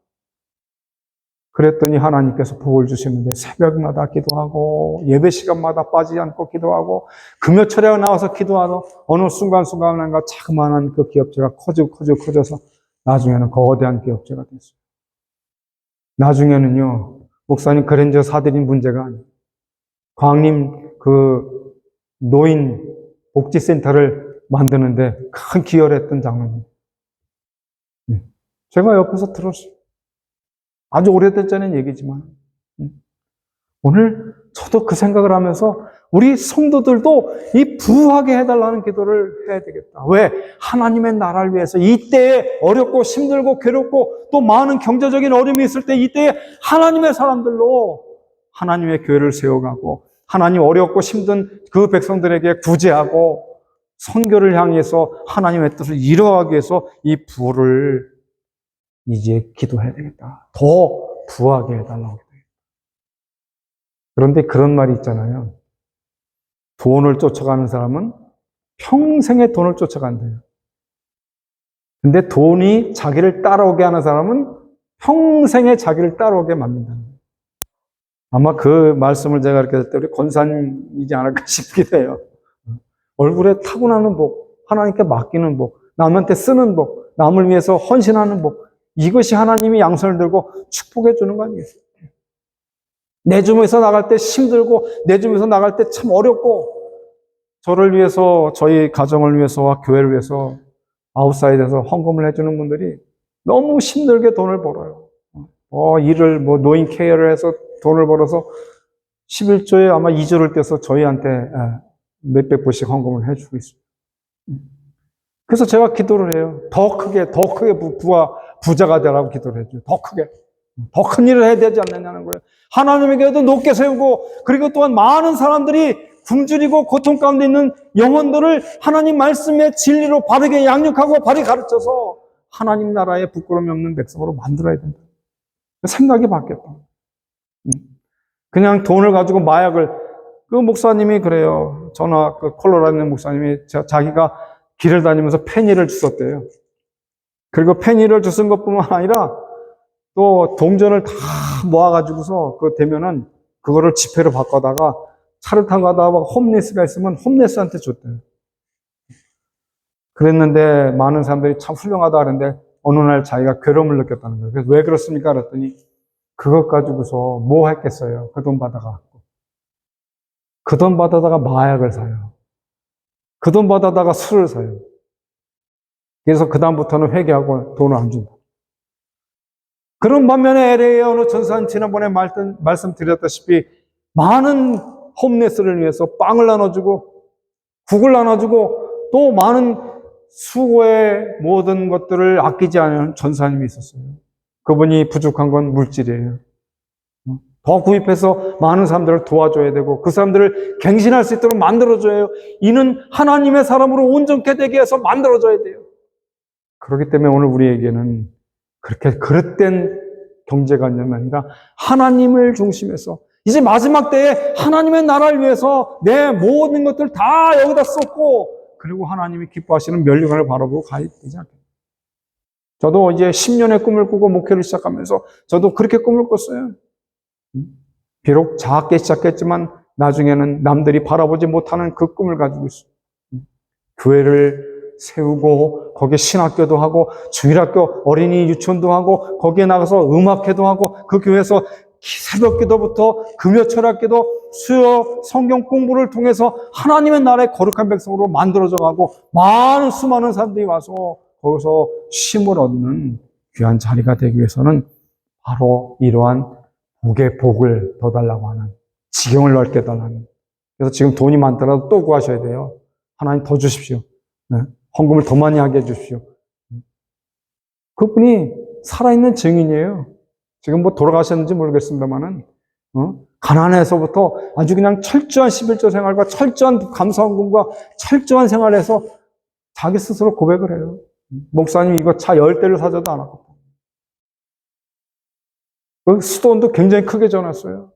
그랬더니 하나님께서 복을 주시는데 새벽마다 기도하고 예배 시간마다 빠지지 않고 기도하고 금요철에 나와서 기도하고 어느 순간순간인가 자그마한 그 기업체가 커져서 나중에는 거대한 기업체가 됐어요. 나중에는요, 목사님 그랜저 사드린 문제가 아니에요. 광림 그 노인 복지센터를 만드는데 큰 기여를 했던 장로님. 제가 옆에서 들었어요. 아주 오래된 전의 얘기지만 오늘 저도 그 생각을 하면서 우리 성도들도 이 부하게 해달라는 기도를 해야 되겠다. 왜? 하나님의 나라를 위해서 이때에 어렵고 힘들고 괴롭고 또 많은 경제적인 어려움이 있을 때 이때에 하나님의 사람들로 하나님의 교회를 세워가고 하나님 어렵고 힘든 그 백성들에게 구제하고 선교를 향해서 하나님의 뜻을 이루어가기 위해서 이 부를 이제 기도해야 되겠다. 더 부하게 해달라고. 그런데 그런 말이 있잖아요. 돈을 쫓아가는 사람은 평생의 돈을 쫓아간대요. 근데 돈이 자기를 따라오게 하는 사람은 평생에 자기를 따라오게 만든다는 거예요. 아마 그 말씀을 제가 이렇게 할 때 우리 권사님이지 않을까 싶기도 해요. 얼굴에 타고나는 복, 하나님께 맡기는 복, 남한테 쓰는 복, 남을 위해서 헌신하는 복, 이것이 하나님이 양손을 들고 축복해 주는 거 아니겠어요? 내 주변에서 나갈 때 힘들고 내 주변에서 나갈 때 참 어렵고 저를 위해서, 저희 가정을 위해서와 교회를 위해서 아웃사이드에서 헌금을 해주는 분들이 너무 힘들게 돈을 벌어요. 일을 노인 케어를 해서 돈을 벌어서 11조에 아마 2조를 떼서 저희한테 몇백 불씩 헌금을 해주고 있어요. 그래서 제가 기도를 해요. 더 크게 부자가 되라고 기도를 해줘요. 더 크게. 더 큰 일을 해야 되지 않느냐는 거예요. 하나님에게도 높게 세우고, 그리고 또한 많은 사람들이 굶주리고 고통 가운데 있는 영혼들을 하나님 말씀의 진리로 바르게 양육하고 바르게 가르쳐서 하나님 나라의 부끄러움이 없는 백성으로 만들어야 된다. 생각이 바뀌었다. 그냥 돈을 가지고 마약을, 그 목사님이 그래요. 그 콜로라도 있는 목사님이 자기가 길을 다니면서 페니를 주웠대요. 그리고 페니를 주운 것뿐만 아니라 또 동전을 다 모아가지고서 되면은 그거를 지폐로 바꿔다가 차를 타고 가다가 홈리스가 있으면 홈리스한테 줬대요. 그랬는데 많은 사람들이 참 훌륭하다 그러는데 어느 날 자기가 괴로움을 느꼈다는 거예요. 그래서 왜 그렇습니까? 그랬더니 그것 가지고서 뭐 했겠어요? 그 돈 받아가. 그 돈 받아다가 마약을 사요. 그 돈 받아다가 술을 사요. 그래서 그다음부터는 회개하고 돈을 안 준다. 그런 반면에 LA의 어느 전사는 지난번에 말씀드렸다시피 많은 홈레스를 위해서 빵을 나눠주고 국을 나눠주고 또 많은 수고의 모든 것들을 아끼지 않은 전사님이 있었어요. 그분이 부족한 건 물질이에요. 더 구입해서 많은 사람들을 도와줘야 되고 그 사람들을 갱신할 수 있도록 만들어줘야 해요. 이는 하나님의 사람으로 온전케 되게 해서 만들어줘야 돼요. 그렇기 때문에 오늘 우리에게는 그렇게 그릇된 경제관념이 아니라 하나님을 중심해서 이제 마지막 때에 하나님의 나라를 위해서 내 모든 것들 다 여기다 쏟고 그리고 하나님이 기뻐하시는 면류관을 바라보고 가야 되지 않겠습니까? 저도 이제 10년의 꿈을 꾸고 목회를 시작하면서 저도 그렇게 꿈을 꿨어요. 비록 작게 시작했지만 나중에는 남들이 바라보지 못하는 그 꿈을 가지고 있어요. 교회를 세우고 거기에 신학교도 하고 주일학교 어린이 유치원도 하고 거기에 나가서 음악회도 하고 그 교회에서 새벽 기도부터 금요 철학기도 수요 성경 공부를 통해서 하나님의 나라의 거룩한 백성으로 만들어져 가고 많은 수많은 사람들이 와서 거기서 쉼을 얻는 귀한 자리가 되기 위해서는 바로 이러한 복의 복을 더 달라고 하는 지경을 넓게 달라는 그래서 지금 돈이 많더라도 또 구하셔야 돼요. 하나님 더 주십시오. 네. 헌금을 더 많이 하게 해주십시오. 그분이 살아있는 증인이에요. 지금 돌아가셨는지 모르겠습니다만은, 가난해서부터 아주 그냥 철저한 11조 생활과 철저한 감사헌금과 철저한 생활에서 자기 스스로 고백을 해요. 목사님 이거 차 10대를 사줘도 안 하고. 그 수도원도 굉장히 크게 전했어요.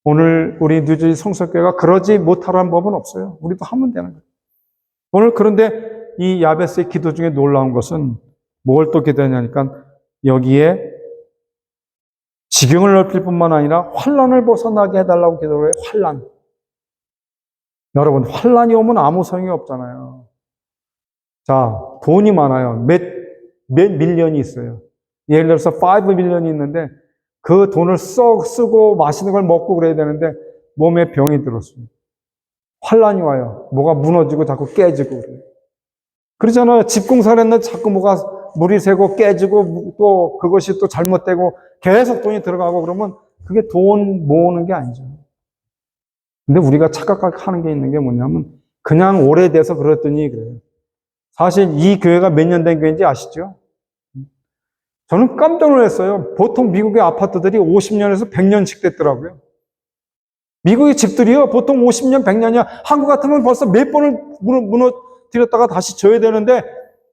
오늘 우리 뉴저지 성서교회가 그러지 못하라는 법은 없어요. 우리도 하면 되는 거예요. 오늘 그런데 이 야베스의 기도 중에 놀라운 것은 뭘 또 기도했냐니까 여기에 지경을 넓힐 뿐만 아니라 환난을 벗어나게 해달라고 기도를 해요. 환난. 여러분 환난이 오면 아무 소용이 없잖아요. 자, 돈이 많아요. 몇 밀리언이 있어요. 예를 들어서 5 밀리언이 있는데 그 돈을 쓰고 맛있는 걸 먹고 그래야 되는데 몸에 병이 들었어요. 환난이 와요. 뭐가 무너지고 자꾸 깨지고 그래요. 그러잖아요. 집 공사를 했는데 자꾸 뭐가 물이 새고 깨지고 또 그것이 또 잘못되고 계속 돈이 들어가고 그러면 그게 돈 모으는 게 아니죠. 근데 우리가 착각하게 하는 게 있는 게 뭐냐면 그냥 오래돼서 그랬더니 그래요. 사실 이 교회가 몇 년 된 교회인지 아시죠? 저는 깜짝 놀랐어요. 보통 미국의 아파트들이 50년에서 100년씩 됐더라고요. 미국의 집들이요, 보통 50년, 100년이야. 한국 같으면 벌써 몇 번을 무너뜨렸다가 다시 져야 되는데,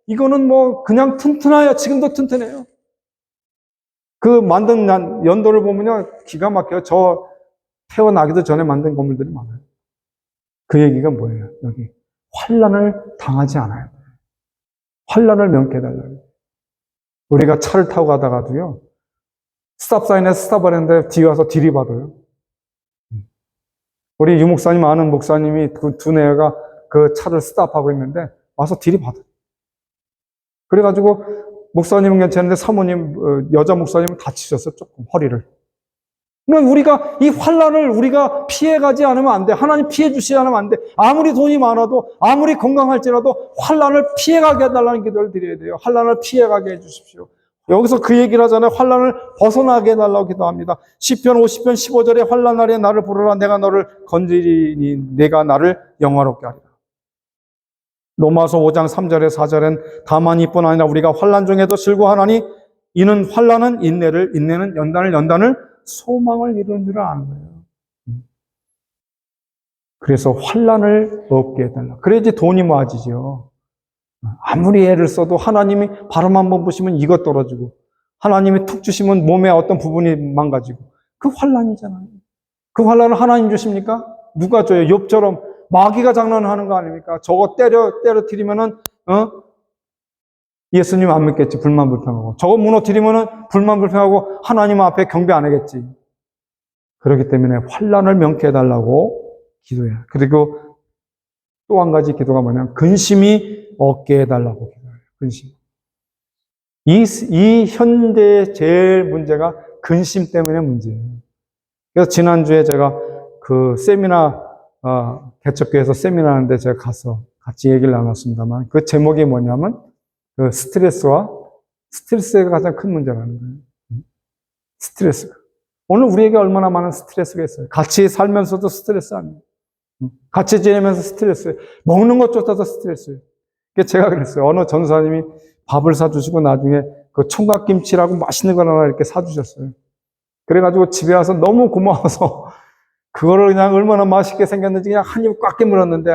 이거는 뭐, 그냥 튼튼해요. 지금도 튼튼해요. 그 만든 연도를 보면요, 기가 막혀요. 저 태어나기도 전에 만든 건물들이 많아요. 그 얘기가 뭐예요, 여기? 환난을 당하지 않아요. 환난을 면케해달라고. 우리가 차를 타고 가다가도요, 스탑사인에 스탑을 했는데 뒤에 와서 들이받아요. 우리 유목사님 아는 목사님이 그 두 내가 그 차를 스탑하고 있는데 와서 들이받아요. 그래가지고 목사님은 괜찮은데 사모님, 여자 목사님은 다치셨어요. 조금 허리를. 그러니까 우리가 이 환란을 우리가 피해가지 않으면 안 돼. 하나님 피해 주시지 않으면 안 돼. 아무리 돈이 많아도 아무리 건강할지라도 환란을 피해가게 해달라는 기도를 드려야 돼요. 환란을 피해가게 해주십시오. 여기서 그 얘기를 하잖아요. 환란을 벗어나게 해달라고 기도합니다. 시편 50편 15절에 환란 날에 나를 부르라. 내가 너를 건지리니 내가 나를 영화롭게 하리라. 로마서 5장 3절에 4절엔 다만 이뿐 아니라 우리가 환란 중에도 즐거워하나니 이는 환란은 인내를, 인내는 연단을 소망을 이루는 줄 아는 거예요. 그래서 환란을 없게 해달라. 그래야지 돈이 모아지죠. 아무리 애를 써도 하나님이 바람 한번 부시면 이것 떨어지고 하나님이 툭 주시면 몸의 어떤 부분이 망가지고 그 환란이잖아요. 그 환란을 하나님 주십니까? 누가 줘요? 욥처럼 마귀가 장난하는 거 아닙니까? 저거 때려뜨리면은 예수님 안 믿겠지. 불만불평하고. 저거 무너뜨리면은 불만불평하고 하나님 앞에 경배 안 하겠지. 그렇기 때문에 환란을 명쾌 해달라고 기도해요. 그리고 또 한 가지 기도가 뭐냐면 근심이 없게 해달라고 기도해요. 근심. 이 현대의 제일 문제가 근심 때문에 문제예요. 그래서 지난주에 제가 그 세미나, 개척교회에서 세미나 하는데 제가 가서 같이 얘기를 나눴습니다만 그 제목이 뭐냐면 그 스트레스가 가장 큰 문제라는 거예요. 스트레스가. 오늘 우리에게 얼마나 많은 스트레스가 있어요. 같이 살면서도 스트레스 아니에요. 같이 지내면서 스트레스예요. 먹는 것조차도 스트레스예요. 제가 그랬어요. 어느 전사님이 밥을 사주시고 나중에 그 총각김치라고 맛있는 거 하나 이렇게 사주셨어요. 그래가지고 집에 와서 너무 고마워서 그거를 그냥 얼마나 맛있게 생겼는지 그냥 한 입 꽉 깨물었는데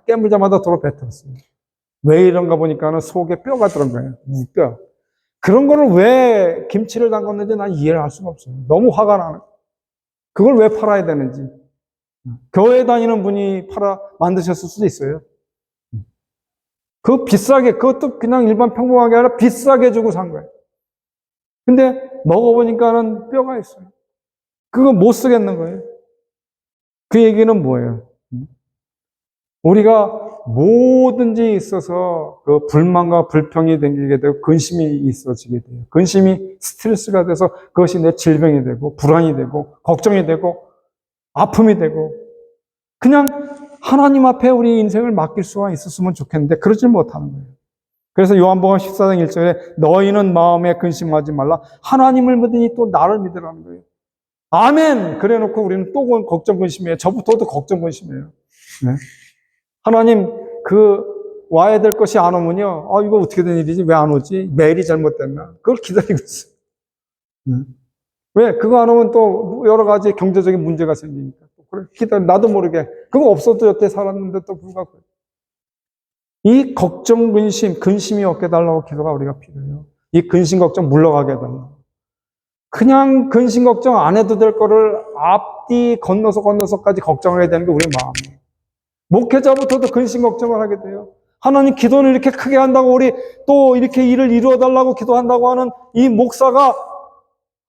깨물자마자 도로 뱉었어요. 왜 이런가 보니까는 속에 뼈가 들은 거예요. 뼈. 그런 거를 왜 김치를 담궜는지 난 이해를 할 수가 없어요. 너무 화가 나는. 그걸 왜 팔아야 되는지. 교회 다니는 분이 만드셨을 수도 있어요. 그것도 그냥 일반 평범하게 아니라 비싸게 주고 산 거예요. 근데 먹어보니까는 뼈가 있어요. 그거 못 쓰겠는 거예요. 그 얘기는 뭐예요? 우리가 뭐든지 있어서 그 불만과 불평이 생기게 되고 근심이 있어지게 돼요. 근심이 스트레스가 돼서 그것이 내 질병이 되고 불안이 되고 걱정이 되고 아픔이 되고 그냥 하나님 앞에 우리 인생을 맡길 수가 있었으면 좋겠는데 그러지 못하는 거예요. 그래서 요한복음 14장 1절에 너희는 마음에 근심하지 말라. 하나님을 믿으니 또 나를 믿으라는 거예요. 아멘! 그래 놓고 우리는 또 걱정 근심이에요. 저부터도 걱정 근심이에요. 네? 하나님, 와야 될 것이 안 오면요. 이거 어떻게 된 일이지? 왜 안 오지? 메일이 잘못됐나? 그걸 기다리고 있어요. 왜? 그거 안 오면 또 여러 가지 경제적인 문제가 생기니까. 그래, 나도 모르게. 그거 없어도 여태 살았는데 또 불구하고. 이 걱정, 근심이 없게 달라고 기도가 우리가 필요해요. 이 근심, 걱정 물러가게 해달라고. 그냥 근심, 걱정 안 해도 될 거를 앞뒤 건너서까지 걱정해야 되는 게 우리 마음이에요. 목회자부터도 근심, 걱정을 하게 돼요. 하나님 기도를 이렇게 크게 한다고 우리 또 이렇게 일을 이루어달라고 기도한다고 하는 이 목사가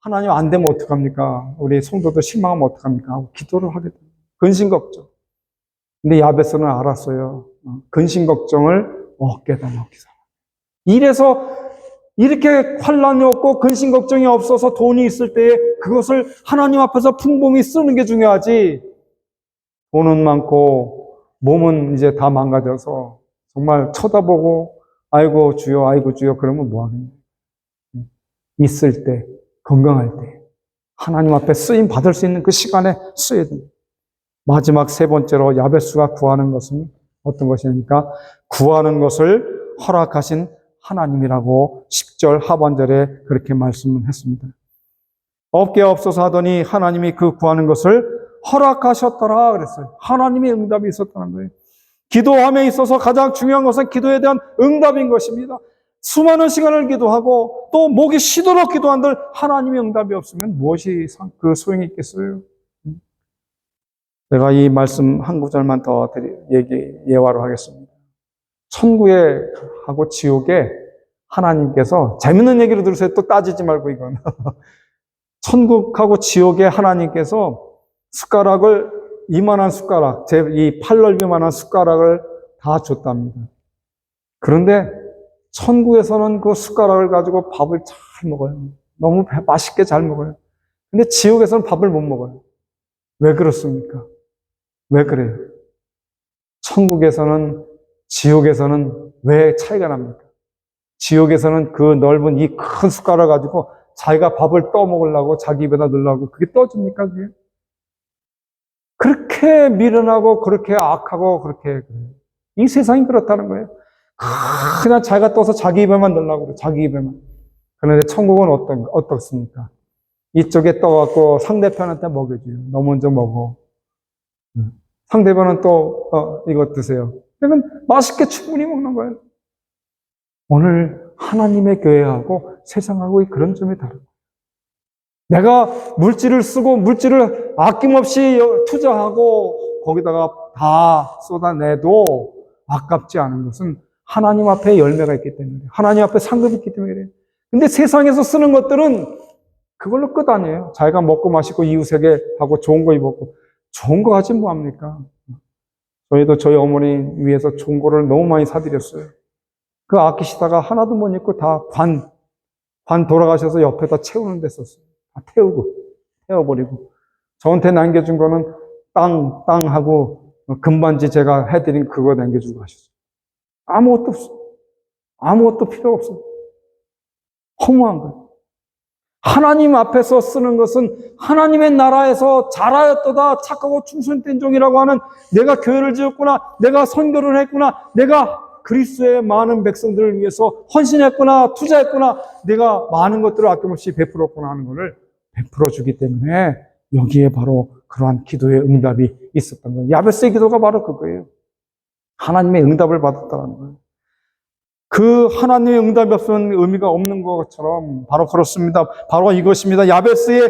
하나님 안 되면 어떡합니까? 우리 성도들 실망하면 어떡합니까? 하고 기도를 하게 돼요. 근심, 걱정. 근데 야베스는 알았어요. 근심, 걱정을 없게 해달라고 기도합니다. 이래서 이렇게 환란이 없고 근심, 걱정이 없어서 돈이 있을 때에 그것을 하나님 앞에서 풍부히 쓰는 게 중요하지. 돈은 많고 몸은 이제 다 망가져서 정말 쳐다보고 아이고 주여 그러면 뭐하겠냐. 있을 때 건강할 때 하나님 앞에 쓰임 받을 수 있는 그 시간에 써야 됩니다. 마지막 세 번째로 야베스가 구하는 것은 어떤 것이니까 구하는 것을 허락하신 하나님이라고 10절 하반절에 그렇게 말씀을 했습니다. 없게 없어서 하더니 하나님이 그 구하는 것을 허락하셨더라 그랬어요. 하나님의 응답이 있었다는 거예요. 기도함에 있어서 가장 중요한 것은 기도에 대한 응답인 것입니다. 수많은 시간을 기도하고 또 목이 쉬도록 기도한들 하나님의 응답이 없으면 무엇이 그 소용이 있겠어요? 제가 이 말씀 한 구절만 더 예화로 하겠습니다. 천국에 하고 지옥에 하나님께서, 재밌는 얘기로 들으세요. 또 따지지 말고 이건. 천국하고 지옥에 하나님께서 숟가락을, 이만한 숟가락, 이 팔넓이만한 숟가락을 다 줬답니다. 그런데 천국에서는 그 숟가락을 가지고 밥을 잘 먹어요. 너무 맛있게 잘 먹어요. 근데 지옥에서는 밥을 못 먹어요. 왜 그렇습니까? 왜 그래요? 천국에서는, 지옥에서는 왜 차이가 납니까? 지옥에서는 그 넓은 이 큰 숟가락 가지고 자기가 밥을 떠먹으려고 자기 입에다 넣으려고 그게 떠줍니까, 그게? 그렇게 미련하고 그렇게 악하고 그렇게 그래요. 이 세상이 그렇다는 거예요. 그냥 자기가 떠서 자기 입에만 넣으려고 그래요. 자기 입에만. 그런데 천국은 어떻습니까? 이쪽에 떠갖고 상대편한테 먹여줘요. 너 먼저 먹어. 상대편은 또 이거 드세요. 그러면 맛있게 충분히 먹는 거예요. 오늘 하나님의 교회하고 세상하고 그런 점이 다르고, 내가 물질을 쓰고 물질을 아낌없이 투자하고 거기다가 다 쏟아내도 아깝지 않은 것은 하나님 앞에 열매가 있기 때문에, 하나님 앞에 상급이 있기 때문에 그래요. 근데 세상에서 쓰는 것들은 그걸로 끝 아니에요. 자기가 먹고 마시고 이웃에게 하고 좋은 거 입었고, 좋은 거 가지고 뭐합니까? 저희도 저희 어머니 위해서 좋은 거를 너무 많이 사드렸어요. 그 아끼시다가 하나도 못 입고 다 관 돌아가셔서 옆에다 채우는 데 썼어요. 다 태워버리고. 저한테 남겨준 거는 땅하고 금반지 제가 해드린 그거 남겨주고 가셨어요. 아무것도 없어. 아무것도 필요 없어. 허무한 거예요. 하나님 앞에서 쓰는 것은 하나님의 나라에서 잘하였도다 착하고 충성된 종이라고 하는, 내가 교회를 지었구나, 내가 선교를 했구나, 내가 그리스도의 많은 백성들을 위해서 헌신했구나, 투자했구나, 내가 많은 것들을 아낌없이 베풀었구나 하는 것을 베풀어 주기 때문에 여기에 바로 그러한 기도의 응답이 있었던 거예요. 야베스의 기도가 바로 그거예요. 하나님의 응답을 받았다는 거예요. 그 하나님의 응답이 없으면 의미가 없는 것처럼 바로 그렇습니다. 바로 이것입니다. 야베스의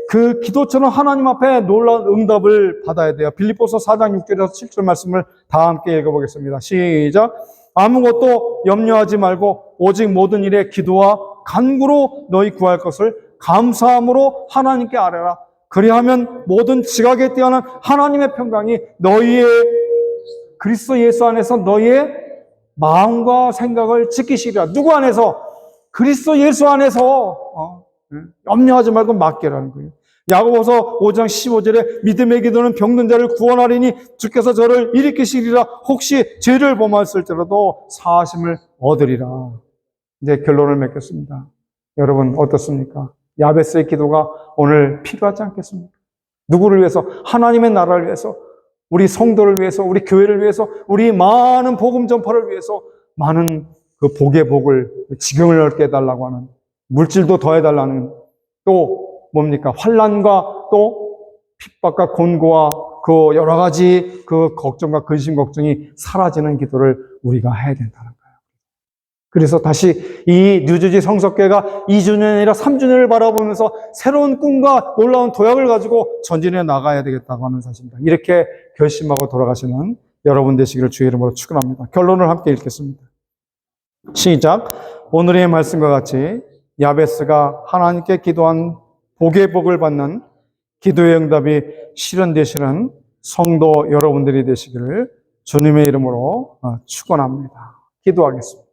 그 기도처럼 하나님 앞에 놀라운 응답을 받아야 돼요. 빌립보서 4장 6절에서 7절 말씀을 다 함께 읽어보겠습니다. 시작. 아무것도 염려하지 말고 오직 모든 일에 기도와 간구로 너희 구할 것을 감사함으로 하나님께 아뢰라. 그리하면 모든 지각에 뛰어난 하나님의 평강이 너희의 그리스도 예수 안에서 너희의 마음과 생각을 지키시리라. 누구 안에서? 그리스도 예수 안에서 염려하지 말고 맡기라는 거예요. 야고보서 5장 15절에 믿음의 기도는 병든 자를 구원하리니 주께서 저를 일으키시리라. 혹시 죄를 범하였을지라도 사하심을 얻으리라. 이제 결론을 맺겠습니다. 여러분 어떻습니까? 야베스의 기도가 오늘 필요하지 않겠습니까? 누구를 위해서? 하나님의 나라를 위해서, 우리 성도를 위해서, 우리 교회를 위해서, 우리 많은 복음 전파를 위해서 많은 그 복의 복을, 지경을 넓게 해달라고 하는, 물질도 더해달라는, 또 뭡니까? 환난과 또 핍박과 곤고와 그 여러 가지 그 걱정과 근심 걱정이 사라지는 기도를 우리가 해야 된다는 거예요. 그래서 다시 이 뉴저지 성석교회가 2주년이 아니라 3주년을 바라보면서 새로운 꿈과 놀라운 도약을 가지고 전진해 나가야 되겠다고 하는 사실입니다. 이렇게 결심하고 돌아가시는 여러분 되시기를 주의 이름으로 축원합니다. 결론을 함께 읽겠습니다. 시작. 오늘의 말씀과 같이 야베스가 하나님께 기도한 복의 복을 받는 기도의 응답이 실현되시는 성도 여러분들이 되시기를 주님의 이름으로 축원합니다. 기도하겠습니다.